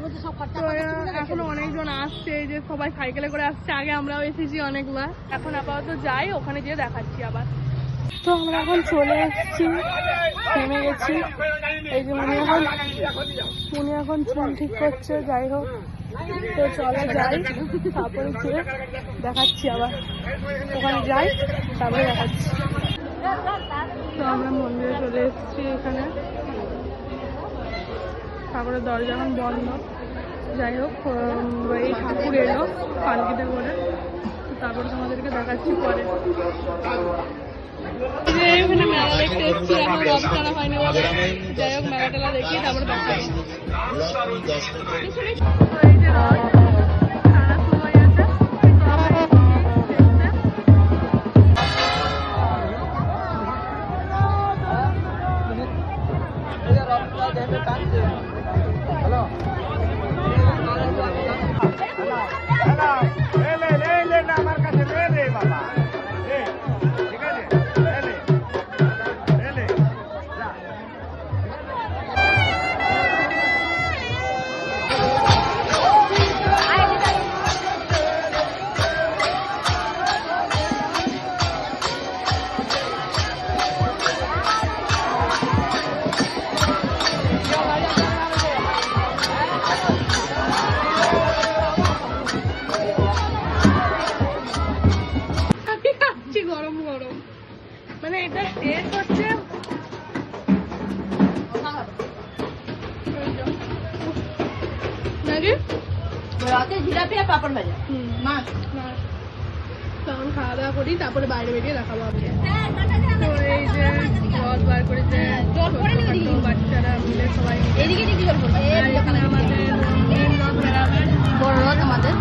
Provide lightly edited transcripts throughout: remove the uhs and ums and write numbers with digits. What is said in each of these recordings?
তো এখনো অনেকজন আসছে, এই যে সবাই সাইকেলে করে আসছে, আগে আমরাও এসেছি অনেকবার। এখন আপাতত যাই, ওখানে গিয়ে দেখাচ্ছি আবার। তো আমরা এখন চলে এসেছি, নেমে গেছি। এই যে উনি এখন চুল ঠিক করছে, যাই হোক। তো চলে যাই, তারপরে গিয়ে দেখাচ্ছি আবার, ওখানে যাই তারপরে দেখাচ্ছি। তো আমরা মন্দিরে চলে এসেছি, এখানে ঠাকুরের দরজা এখন বন্ধ। যাই হোক, এই ঠাকুর এলো পালকিতে করে, তারপরে তোমাদেরকে দেখাচ্ছি পরে। এখানে মেলা দেখতে এসেছি, এখন রথ টানা হয়নি বলে। যাই হোক, মেলা টেলা দেখি তারপরে দেখাবো। এই যে রথ টানা সময় আছে, গরম গরম, মানে এটা টেস্ট হচ্ছে জিলাপি আর পাপড় ভাজা, মাছ। তখন খাওয়া দাওয়া করি, তারপরে বাইরে বেরিয়ে দেখাবো আপনি। তো এই যে রথ বার করেছে বাচ্চারা মিলে সবাই। এদিকে দিকে জল পড়বে, এখানে আমাদের রথ বেড়াবে, বড় রথ আমাদের।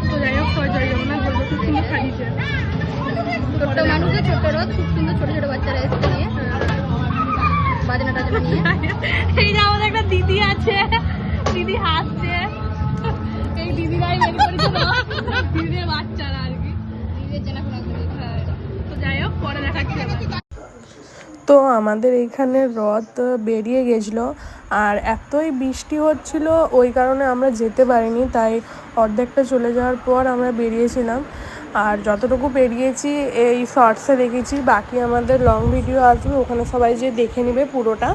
তো যাই হোক, জয় জগন্নাথ বলবো, খুব সুন্দর সাজিয়েছে। ছোট্ট মানুষের ছোট্ট রথ, খুব সুন্দর ছোট ছোট বাচ্চারা এসে নিয়ে বাজনা টাজনা নিয়ে। এই যে আমাদের একটা দিদি আছে, দিদি হাসছে, এই দিদিরাই বের করেছে দিদিদের বাচ্চারা আর কি। তো যাই হোক, পরে দেখাচ্ছি। তো আমাদের এইখানে রথ বেরিয়ে গেছিলো, আর এতই বৃষ্টি হচ্ছিল ওই কারণে আমরা যেতে পারিনি, তাই অর্ধেকটা চলে যাওয়ার পর আমরা বেরিয়েছিলাম। আর যতটুকু বেরিয়েছি এই শর্টসে দেখেছি, বাকি আমাদের লং ভিডিও আসবে, ওখানে সবাই যে দেখে নেবে পুরোটা।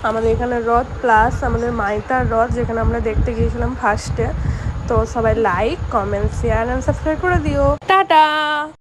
আমাদের এখানে রথ প্লাস আমাদের মাইতার রথ, যেখানে আমরা দেখতে গিয়েছিলাম ফার্স্টে। তো সবাই like, comment, share and subscribe করে দিও। টাটা।